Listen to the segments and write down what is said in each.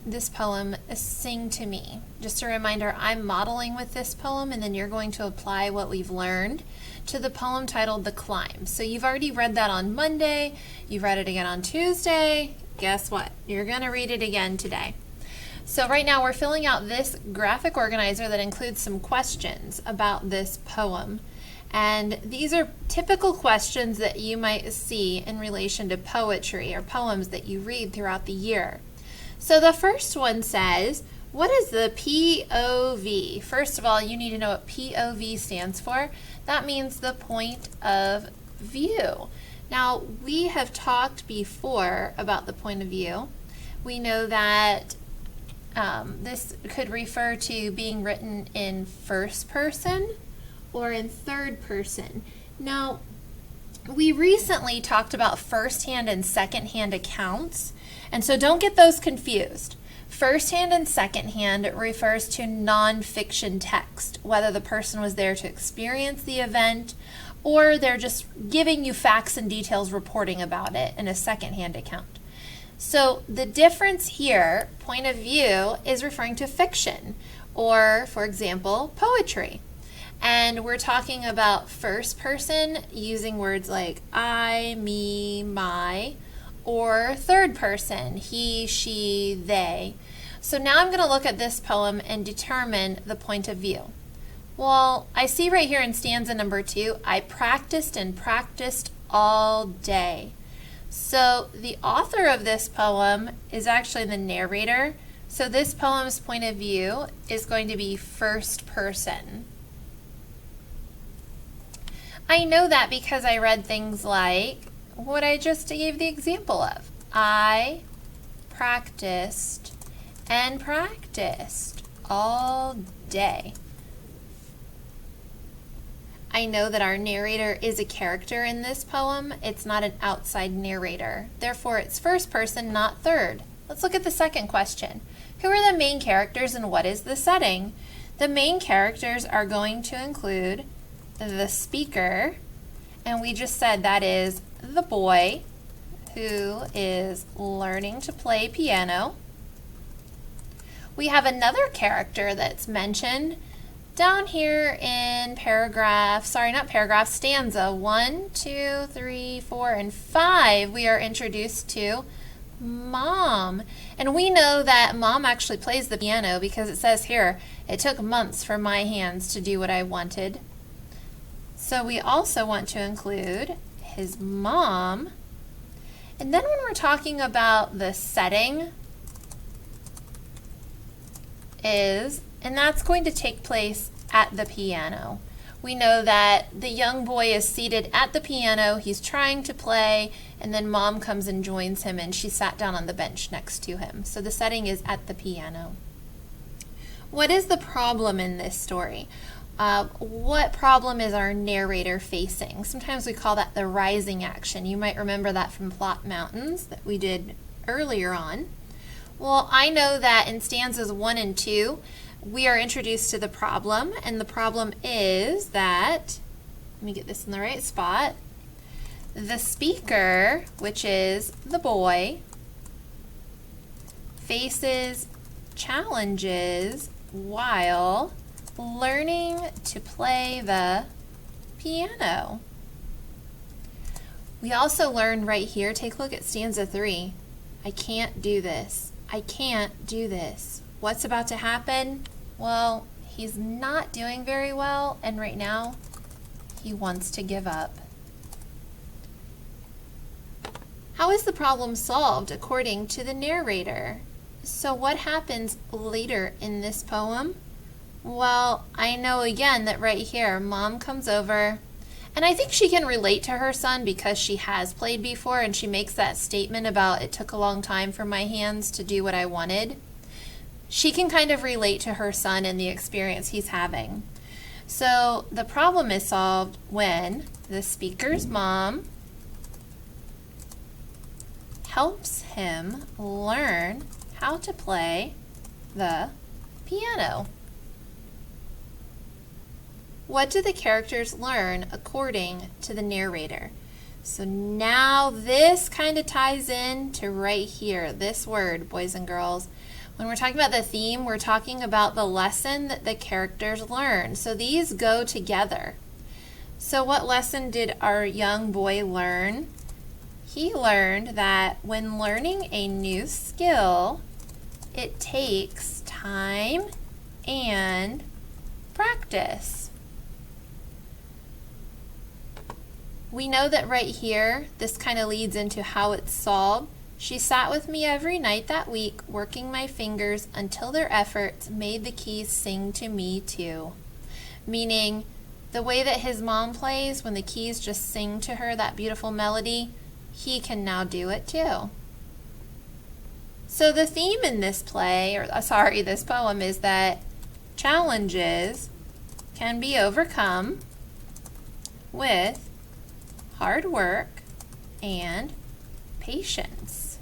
this poem, Sing to Me. Just a reminder, I'm modeling with this poem, and then you're going to apply what we've learned to the poem titled The Climb. So you've already read that on Monday, you've read it again on Tuesday. Guess what? You're going to read it again today. So right now we're filling out this graphic organizer that includes some questions about this poem. And these are typical questions that you might see in relation to poetry or poems that you read throughout the year. So the first one says, what is the POV? First of all, you need to know what POV stands for. That means the point of view. Now, we have talked before about the point of view. We know that this could refer to being written in first person or in third person. Now, we recently talked about first-hand and second-hand accounts, and so don't get those confused. First-hand and second-hand refers to non-fiction text, whether the person was there to experience the event or they're just giving you facts and details reporting about it in a second-hand account. So the difference here, point of view, is referring to fiction or, for example, poetry. And we're talking about first person using words like I, me, my, or third person, he, she, they. So now I'm going to look at this poem and determine the point of view. Well, I see right here in stanza number 2, I practiced and practiced all day. So the author of this poem is actually the narrator. So this poem's point of view is going to be first person. I know that because I read things like what I just gave the example of. I practiced and practiced all day. I know that our narrator is a character in this poem. It's not an outside narrator. Therefore, it's first person, not third. Let's look at the second question. Who are the main characters and what is the setting? The main characters are going to include the speaker, and we just said that is the boy who is learning to play piano. We have another character that's mentioned down here in stanza 1, 2, 3, 4, and 5. We are introduced to Mom. And we know that Mom actually plays the piano because it says here, it took months for my hands to do what I wanted. So we also want to include his mom. And then when we're talking about the setting and that's going to take place at the piano. We know that the young boy is seated at the piano, he's trying to play, and then Mom comes and joins him and she sat down on the bench next to him. So the setting is at the piano. What is the problem in this story? What problem is our narrator facing? Sometimes we call that the rising action. You might remember that from Plot Mountains that we did earlier on. Well, I know that in stanzas 1 and 2, we are introduced to the problem, and the problem is that, let me get this in the right spot, the speaker, which is the boy, faces challenges while learning to play the piano. We also learned right here, take a look at stanza 3. I can't do this. I can't do this. What's about to happen? Well, he's not doing very well, and right now he wants to give up. How is the problem solved according to the narrator? So what happens later in this poem? Well, I know again that right here, Mom comes over, and I think she can relate to her son because she has played before, and she makes that statement about it took a long time for my hands to do what I wanted. She can kind of relate to her son and the experience he's having. So the problem is solved when the speaker's mom helps him learn how to play the piano. What do the characters learn according to the narrator? So now this kind of ties in to right here, this word, boys and girls. When we're talking about the theme, we're talking about the lesson that the characters learn. So these go together. So what lesson did our young boy learn? He learned that when learning a new skill, it takes time and practice. We know that right here, this kind of leads into how it's solved. She sat with me every night that week, working my fingers until their efforts made the keys sing to me too. Meaning, the way that his mom plays, when the keys just sing to her that beautiful melody, he can now do it too. So the theme in this this poem is that challenges can be overcome with hard work and patience.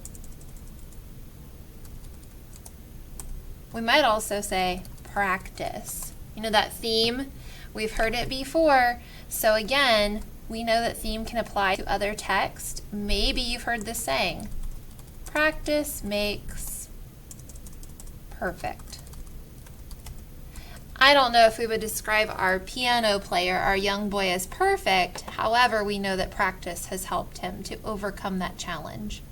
We might also say practice. You know that theme? We've heard it before. So again, we know that theme can apply to other text. Maybe you've heard this saying, practice makes perfect. I don't know if we would describe our piano player, our young boy, as perfect. However, we know that practice has helped him to overcome that challenge.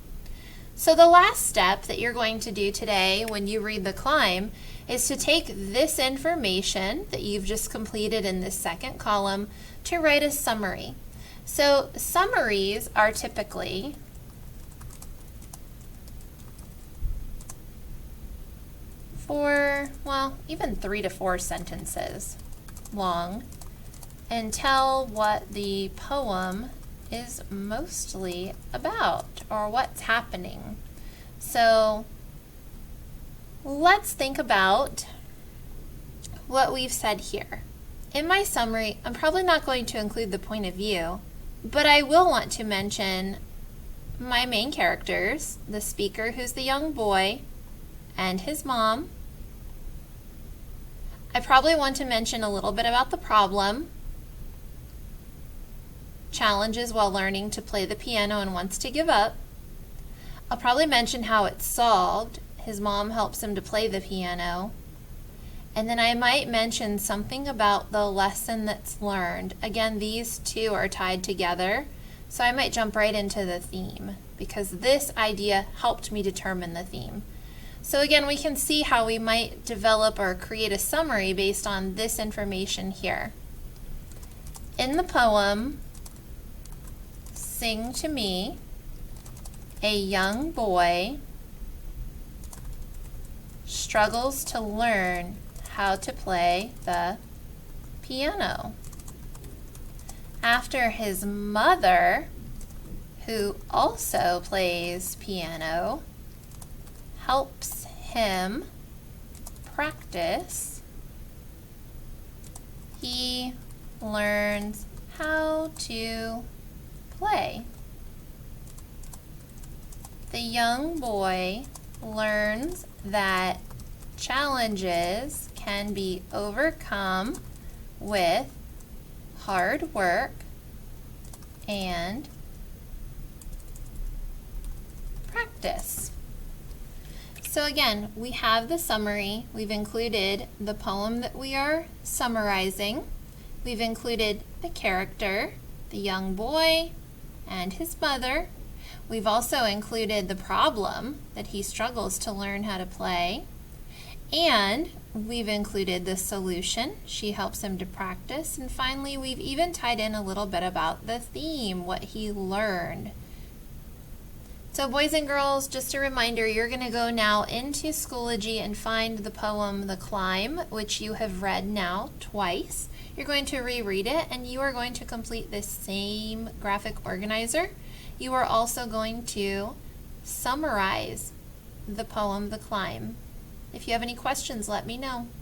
So the last step that you're going to do today when you read The Climb is to take this information that you've just completed in this second column to write a summary. So summaries are typically even 3 to 4 sentences long, and tell what the poem is mostly about or what's happening. So let's think about what we've said here. In my summary, I'm probably not going to include the point of view, but I will want to mention my main characters, the speaker who's the young boy and his mom. I probably want to mention a little bit about the problem, challenges while learning to play the piano and wants to give up. I'll probably mention how it's solved. His mom helps him to play the piano. And then I might mention something about the lesson that's learned. Again, these two are tied together, so I might jump right into the theme because this idea helped me determine the theme. So again, we can see how we might develop or create a summary based on this information here. In the poem, Sing to Me, a young boy struggles to learn how to play the piano. After his mother, who also plays piano, helps him practice, he learns how to play. The young boy learns that challenges can be overcome with hard work and practice. So again, we have the summary. We've included the poem that we are summarizing. We've included the character, the young boy, and his mother. We've also included the problem that he struggles to learn how to play. And we've included the solution. She helps him to practice. And finally, we've even tied in a little bit about the theme, what he learned. So boys and girls, just a reminder, you're going to go now into Schoology and find the poem The Climb, which you have read now twice. You're going to reread it, and you are going to complete this same graphic organizer. You are also going to summarize the poem The Climb. If you have any questions, let me know.